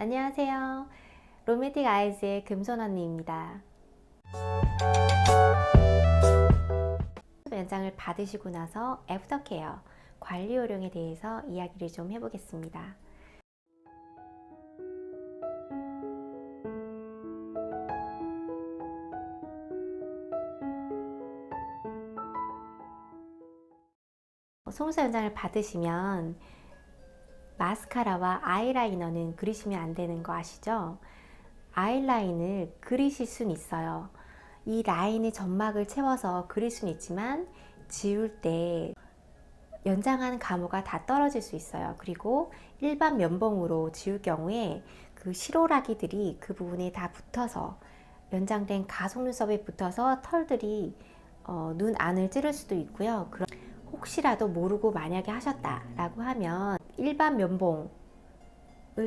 안녕하세요. 로맨틱 아이즈의 금손 언니입니다. 연장을 받으시고 나서 애프터케어 관리 요령에 대해서 이야기를 좀 해보겠습니다. 속눈썹 연장을 받으시면 마스카라와 아이라이너는 그리시면 안 되는 거 아시죠? 아이라인을 그리실 수는 있어요. 이 라인의 점막을 채워서 그릴 수는 있지만 지울 때 연장한 가무가 다 떨어질 수 있어요. 그리고 일반 면봉으로 지울 경우에 그 실오라기들이 그 부분에 다 붙어서 연장된 가속눈썹에 붙어서 털들이 눈 안을 찌를 수도 있고요. 혹시라도 모르고 만약에 하셨다라고 하면 일반 면봉을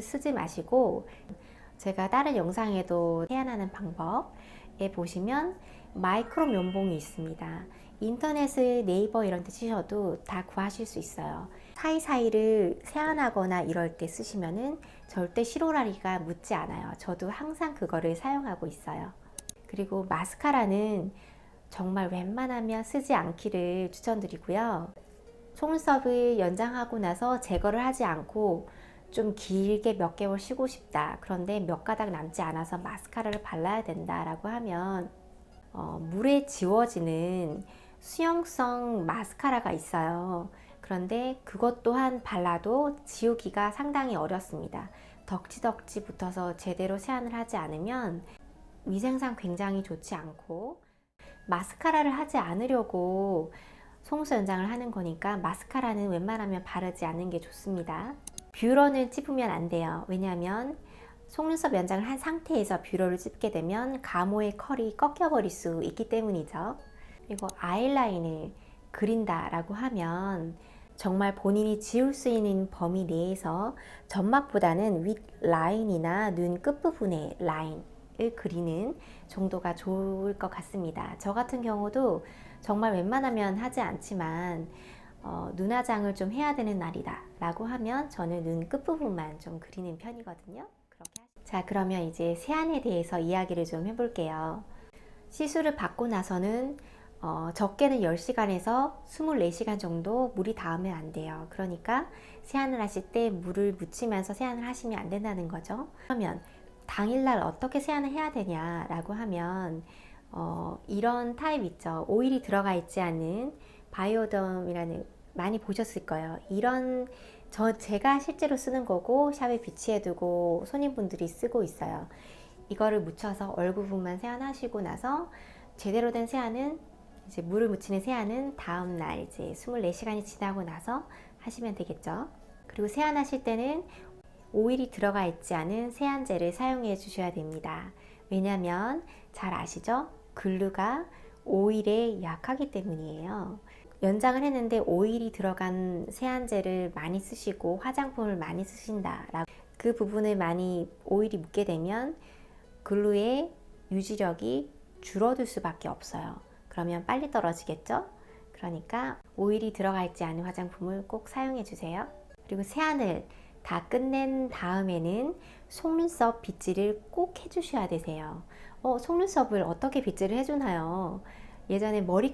쓰지 마시고, 제가 다른 영상에도 세안하는 방법에 보시면 마이크로 면봉이 있습니다. 인터넷에 네이버 이런 데 치셔도 다 구하실 수 있어요. 사이사이를 세안하거나 이럴 때 쓰시면은 절대 실오라리가 묻지 않아요. 저도 항상 그거를 사용하고 있어요. 그리고 마스카라는 정말 웬만하면 쓰지 않기를 추천드리고요. 속눈썹을 연장하고 나서 제거를 하지 않고 좀 길게 몇 개월 쉬고 싶다, 그런데 몇 가닥 남지 않아서 마스카라를 발라야 된다 라고 하면 물에 지워지는 수용성 마스카라가 있어요. 그런데 그것 또한 발라도 지우기가 상당히 어렵습니다. 덕지덕지 붙어서 제대로 세안을 하지 않으면 위생상 굉장히 좋지 않고, 마스카라를 하지 않으려고 속눈썹 연장을 하는 거니까 마스카라는 웬만하면 바르지 않는 게 좋습니다. 뷰러는 찝으면 안 돼요. 왜냐하면 속눈썹 연장을 한 상태에서 뷰러를 찝게 되면 가모의 컬이 꺾여 버릴 수 있기 때문이죠. 그리고 아이라인을 그린다 라고 하면 정말 본인이 지울 수 있는 범위 내에서 점막보다는 윗 라인이나 눈 끝부분의 라인을 그리는 정도가 좋을 것 같습니다. 저 같은 경우도 정말 웬만하면 하지 않지만 눈화장을 좀 해야 되는 날이다 라고 하면 저는 눈 끝부분만 좀 그리는 편이거든요. 자, 그러면 이제 세안에 대해서 이야기를 좀 해볼게요. 시술을 받고 나서는 적게는 10시간에서 24시간 정도 물이 닿으면 안 돼요. 그러니까 세안을 하실 때 물을 묻히면서 세안을 하시면 안 된다는 거죠. 그러면 당일날 어떻게 세안을 해야 되냐라고 하면 이런 타입 있죠. 오일이 들어가 있지 않은 바이오덤이라는, 많이 보셨을 거예요. 이런 제가 실제로 쓰는 거고 샵에 비치해 두고 손님분들이 쓰고 있어요. 이거를 묻혀서 얼굴 부분만 세안하시고 나서 제대로 된 세안은, 이제 물을 묻히는 세안은 다음날 이제 24시간이 지나고 나서 하시면 되겠죠. 그리고 세안하실 때는 오일이 들어가 있지 않은 세안젤을 사용해 주셔야 됩니다. 왜냐하면 잘 아시죠? 글루가 오일에 약하기 때문이에요. 연장을 했는데 오일이 들어간 세안젤을 많이 쓰시고 화장품을 많이 쓰신다, 그 부분을 많이 오일이 묻게 되면 글루의 유지력이 줄어들 수밖에 없어요. 그러면 빨리 떨어지겠죠? 그러니까 오일이 들어가 있지 않은 화장품을 꼭 사용해 주세요. 그리고 세안을 다 끝낸 다음에는 속눈썹 빗질을 꼭 해주셔야 되세요. 속눈썹을 어떻게 빗질을 해주나요? 예전에 머리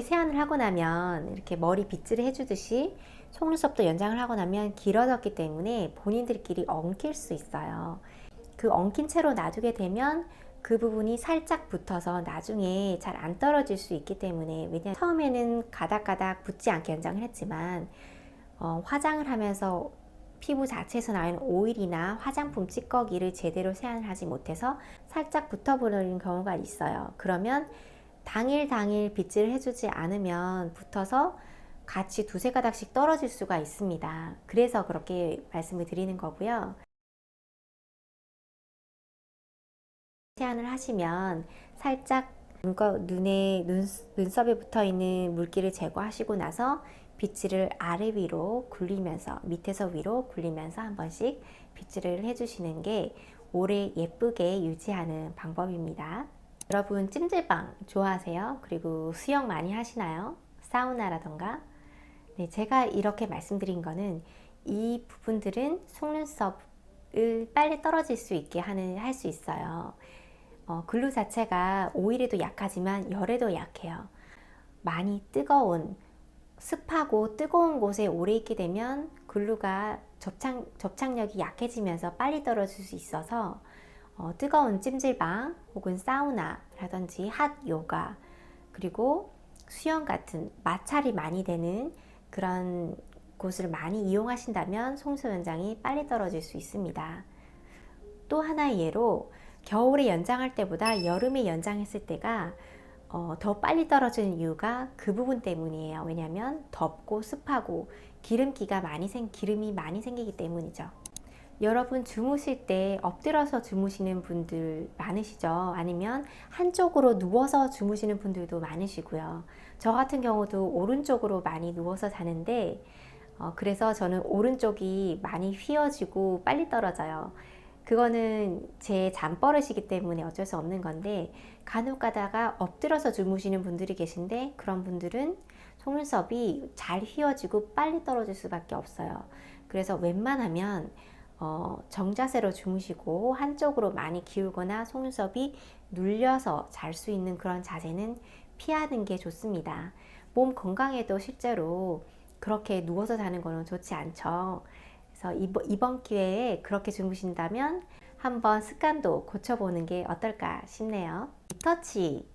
세안을 하고 나면 이렇게 머리 빗질을 해주듯이 속눈썹도 연장을 하고 나면 길어졌기 때문에 본인들끼리 엉킬 수 있어요. 그 엉킨 채로 놔두게 되면 그 부분이 살짝 붙어서 나중에 잘 안 떨어질 수 있기 때문에, 왜냐하면 처음에는 가닥가닥 붙지 않게 연장을 했지만 화장을 하면서 피부 자체에서 나오는 오일이나 화장품 찌꺼기를 제대로 세안을 하지 못해서 살짝 붙어버리는 경우가 있어요. 그러면 당일 빗질을 해주지 않으면 붙어서 같이 두세 가닥씩 떨어질 수가 있습니다. 그래서 그렇게 말씀을 드리는 거고요. 세안을 하시면 살짝 눈썹에 붙어 있는 물기를 제거하시고 나서 빗질을 아래 위로 굴리면서, 밑에서 위로 굴리면서 한 번씩 빗질을 해주시는 게 오래 예쁘게 유지하는 방법입니다. 여러분 찜질방 좋아하세요? 그리고 수영 많이 하시나요? 사우나라던가. 네, 제가 이렇게 말씀드린 거는 이 부분들은 속눈썹 빨리 떨어질 수 있게 할 수 있어요. 글루 자체가 오일에도 약하지만 열에도 약해요. 많이 뜨거운, 습하고 뜨거운 곳에 오래 있게 되면 글루가 접착력이 약해지면서 빨리 떨어질 수 있어서 뜨거운 찜질방 혹은 사우나라든지 핫 요가 그리고 수영 같은 마찰이 많이 되는 그런 곳을 많이 이용하신다면 속눈썹 연장이 빨리 떨어질 수 있습니다. 또 하나의 예로 겨울에 연장할 때보다 여름에 연장했을 때가 더 빨리 떨어지는 이유가 그 부분 때문이에요. 왜냐하면 덥고 습하고 기름이 많이 생기기 때문이죠. 여러분 주무실 때 엎드려서 주무시는 분들 많으시죠? 아니면 한쪽으로 누워서 주무시는 분들도 많으시고요. 저 같은 경우도 오른쪽으로 많이 누워서 자는데 그래서 저는 오른쪽이 많이 휘어지고 빨리 떨어져요. 그거는 제 잠버릇이기 때문에 어쩔 수 없는 건데 간혹 가다가 엎드려서 주무시는 분들이 계신데 그런 분들은 속눈썹이 잘 휘어지고 빨리 떨어질 수밖에 없어요. 그래서 웬만하면 정자세로 주무시고 한쪽으로 많이 기울거나 속눈썹이 눌려서 잘 수 있는 그런 자세는 피하는 게 좋습니다. 몸 건강에도 실제로 그렇게 누워서 자는 거는 좋지 않죠. 그래서 이번 기회에 그렇게 주무신다면 한번 습관도 고쳐보는 게 어떨까 싶네요. 리터치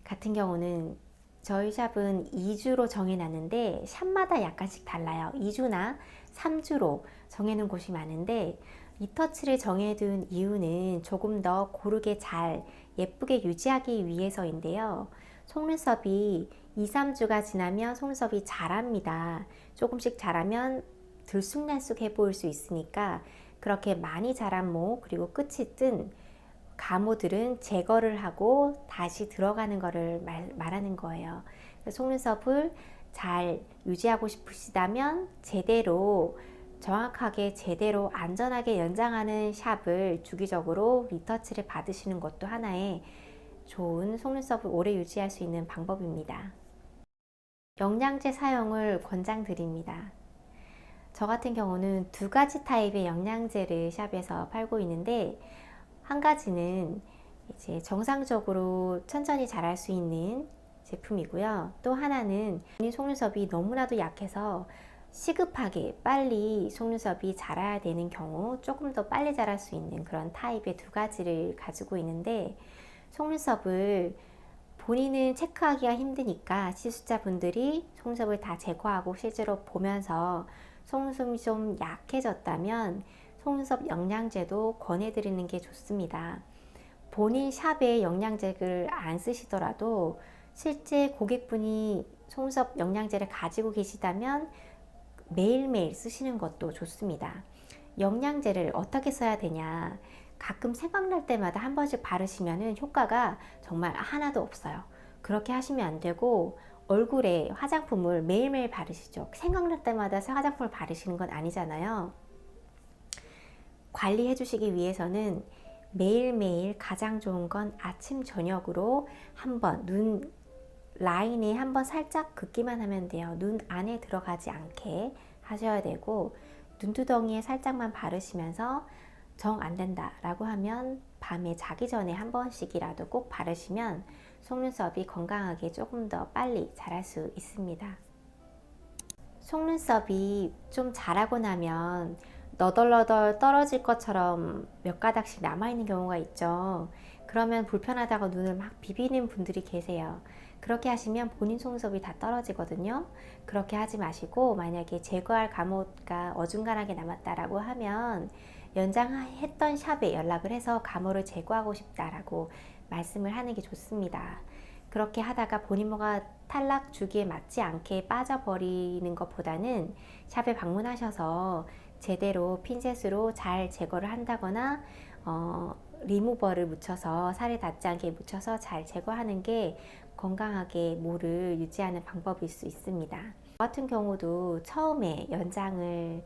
같은 경우는 저희 샵은 2주로 정해놨는데 샵마다 약간씩 달라요. 2주나 3주로 정해놓은 곳이 많은데 리터치를 정해둔 이유는 조금 더 고르게 잘 예쁘게 유지하기 위해서인데요. 속눈썹이 2, 3주가 지나면 속눈썹이 자랍니다. 조금씩 자라면 들쑥날쑥해 보일 수 있으니까 그렇게 많이 자란 모 그리고 끝이 뜬 가모들은 제거를 하고 다시 들어가는 거를 말하는 거예요. 속눈썹을 잘 유지하고 싶으시다면 정확하게 제대로 안전하게 연장하는 샵을 주기적으로 리터치를 받으시는 것도 하나의 좋은 속눈썹을 오래 유지할 수 있는 방법입니다. 영양제 사용을 권장드립니다. 저 같은 경우는 2가지 타입의 영양제를 샵에서 팔고 있는데 한 가지는 이제 정상적으로 천천히 자랄 수 있는 제품이고요. 또 하나는 속눈썹이 너무나도 약해서 시급하게 빨리 속눈썹이 자라야 되는 경우 조금 더 빨리 자랄 수 있는 그런 타입의 2가지를 가지고 있는데 속눈썹을 본인은 체크하기가 힘드니까 시술자분들이 속눈썹을 다 제거하고 실제로 보면서 속눈썹이 좀 약해졌다면 속눈썹 영양제도 권해드리는 게 좋습니다. 본인 샵에 영양제를 안 쓰시더라도 실제 고객분이 속눈썹 영양제를 가지고 계시다면 매일매일 쓰시는 것도 좋습니다. 영양제를 어떻게 써야 되냐? 가끔 생각날 때마다 한 번씩 바르시면 효과가 정말 하나도 없어요. 그렇게 하시면 안 되고 얼굴에 화장품을 매일매일 바르시죠. 생각날 때마다 화장품을 바르시는 건 아니잖아요. 관리해 주시기 위해서는 매일매일 가장 좋은 건 아침 저녁으로 한번 눈 라인에 한번 살짝 긋기만 하면 돼요. 눈 안에 들어가지 않게 하셔야 되고 눈두덩이에 살짝만 바르시면서 정 안 된다 라고 하면 밤에 자기 전에 한 번씩이라도 꼭 바르시면 속눈썹이 건강하게 조금 더 빨리 자랄 수 있습니다. 속눈썹이 좀 자라고 나면 너덜너덜 떨어질 것처럼 몇 가닥씩 남아있는 경우가 있죠. 그러면 불편하다고 눈을 막 비비는 분들이 계세요. 그렇게 하시면 본인 속눈썹이 다 떨어지거든요. 그렇게 하지 마시고 만약에 제거할 가모가 어중간하게 남았다라고 하면 연장했던 샵에 연락을 해서 가모를 제거하고 싶다라고 말씀을 하는 게 좋습니다. 그렇게 하다가 본인 모가 탈락 주기에 맞지 않게 빠져버리는 것보다는 샵에 방문하셔서 제대로 핀셋으로 잘 제거를 한다거나 리무버를 묻혀서 살에 닿지 않게 묻혀서 잘 제거하는 게 건강하게 모를 유지하는 방법일 수 있습니다. 저 같은 경우도 처음에 연장을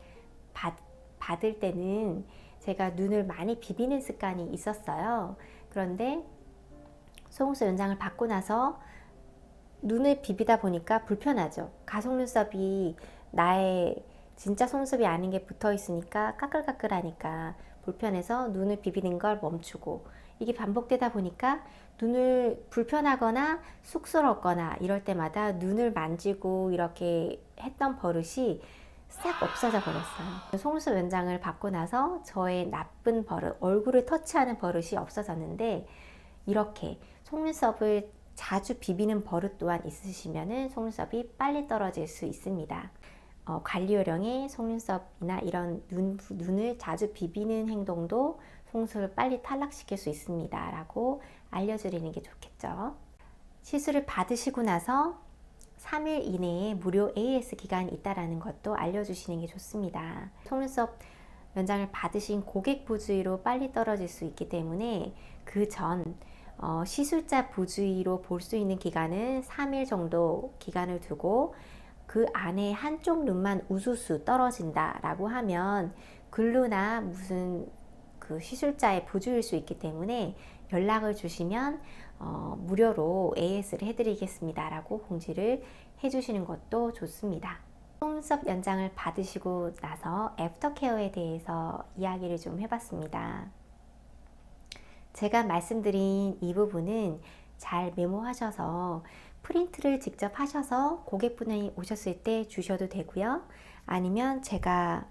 받을 때는 제가 눈을 많이 비비는 습관이 있었어요. 그런데 속눈썹 연장을 받고 나서 눈을 비비다 보니까 불편하죠. 가속눈썹이 나의 진짜 속눈썹이 아닌 게 붙어 있으니까 까끌까끌하니까 불편해서 눈을 비비는 걸 멈추고, 이게 반복되다 보니까 눈을 불편하거나 쑥스럽거나 이럴 때마다 눈을 만지고 이렇게 했던 버릇이 싹 없어져 버렸어요. 속눈썹 연장을 받고 나서 저의 나쁜 버릇, 얼굴을 터치하는 버릇이 없어졌는데, 이렇게 속눈썹을 자주 비비는 버릇 또한 있으시면은 속눈썹이 빨리 떨어질 수 있습니다. 관리 요령에 속눈썹이나 이런 눈을 자주 비비는 행동도 속눈썹을 빨리 탈락시킬 수 있습니다 라고 알려드리는 게 좋겠죠. 시술을 받으시고 나서 3일 이내에 무료 AS 기간이 있다라는 것도 알려주시는 게 좋습니다. 속눈썹 연장을 받으신 고객 부주의로 빨리 떨어질 수 있기 때문에 그 전 시술자 부주의로 볼 수 있는 기간은 3일 정도 기간을 두고, 그 안에 한쪽 눈만 우수수 떨어진다 라고 하면 글루나 무슨 그 시술자의 부주일 수 있기 때문에 연락을 주시면 무료로 AS를 해드리겠습니다 라고 공지를 해주시는 것도 좋습니다. 속눈썹 연장을 받으시고 나서 애프터케어에 대해서 이야기를 좀 해봤습니다. 제가 말씀드린 이 부분은 잘 메모하셔서 프린트를 직접 하셔서 고객분이 오셨을 때 주셔도 되고요. 아니면 제가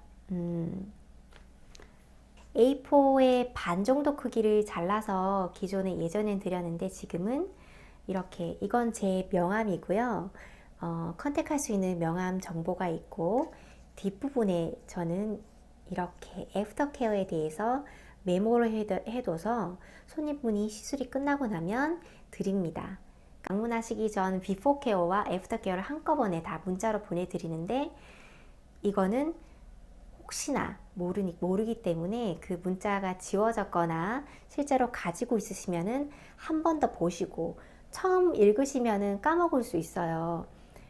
A4의 반 정도 크기를 잘라서 기존에 예전엔 드렸는데, 지금은 이렇게, 이건 제 명암이고요. 컨택할 수 있는 명암 정보가 있고, 뒷부분에 저는 이렇게 애프터케어에 대해서 메모를 해둬서 손님분이 시술이 끝나고 나면 드립니다. 방문하시기 전 비포 케어와 애프터 케어를 한꺼번에 다 문자로 보내드리는데, 이거는 혹시나 모르기 때문에 그 문자가 지워졌거나 실제로 가지고 있으시면은 한 번 더 보시고, 처음 읽으시면은 까먹을 수 있어요.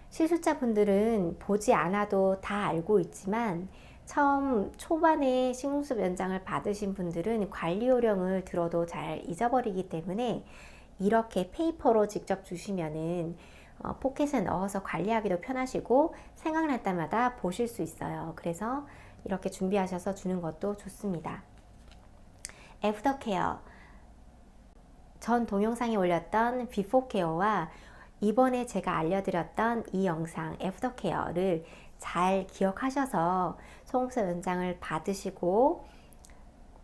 시술자 분들은 보지 않아도 다 알고 있지만, 처음 초반에 속눈썹 연장을 받으신 분들은 관리 요령을 들어도 잘 잊어버리기 때문에 이렇게 페이퍼로 직접 주시면은 포켓에 넣어서 관리하기도 편하시고 생각날 때마다 보실 수 있어요. 그래서 이렇게 준비하셔서 주는 것도 좋습니다. 애프터 케어, 전 동영상에 올렸던 비포 케어와 이번에 제가 알려드렸던 이 영상 애프터 케어를 잘 기억하셔서 속눈썹 연장을 받으시고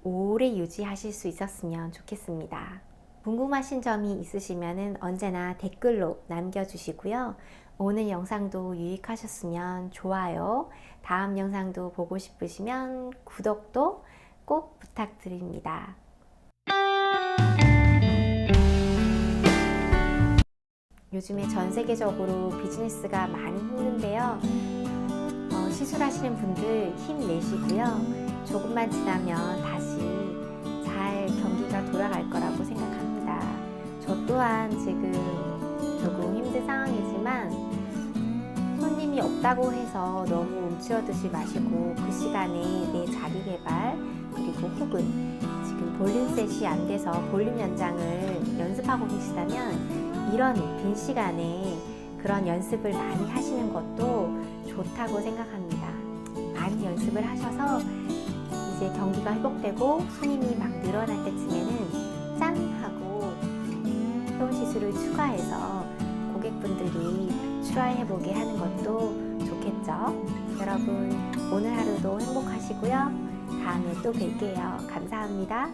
오래 유지하실 수 있었으면 좋겠습니다. 궁금하신 점이 있으시면 언제나 댓글로 남겨주시고요. 오늘 영상도 유익하셨으면 좋아요, 다음 영상도 보고 싶으시면 구독도 꼭 부탁드립니다. 요즘에 전 세계적으로 비즈니스가 많이 힘든데요. 시술하시는 분들 힘내시고요. 조금만 지나면 다시 잘 경기가 돌아갈 거라고 생각합니다. 저 또한 지금 조금 힘든 상황이지만 손님이 없다고 해서 너무 움츠러들지 마시고 그 시간에 내 자기 개발, 그리고 혹은 지금 볼륨셋이 안 돼서 볼륨 연장을 연습하고 계시다면 이런 빈 시간에 그런 연습을 많이 하시는 것도 좋다고 생각합니다. 많이 연습을 하셔서 이제 경기가 회복되고 손님이 막 늘어날 때쯤에는 짠! 하고 새로운 시술을 추가해서 고객분들이 트라이해보게 하는 것도 좋겠죠. 여러분 오늘 하루도 행복하시고요. 다음에 또 뵐게요. 감사합니다.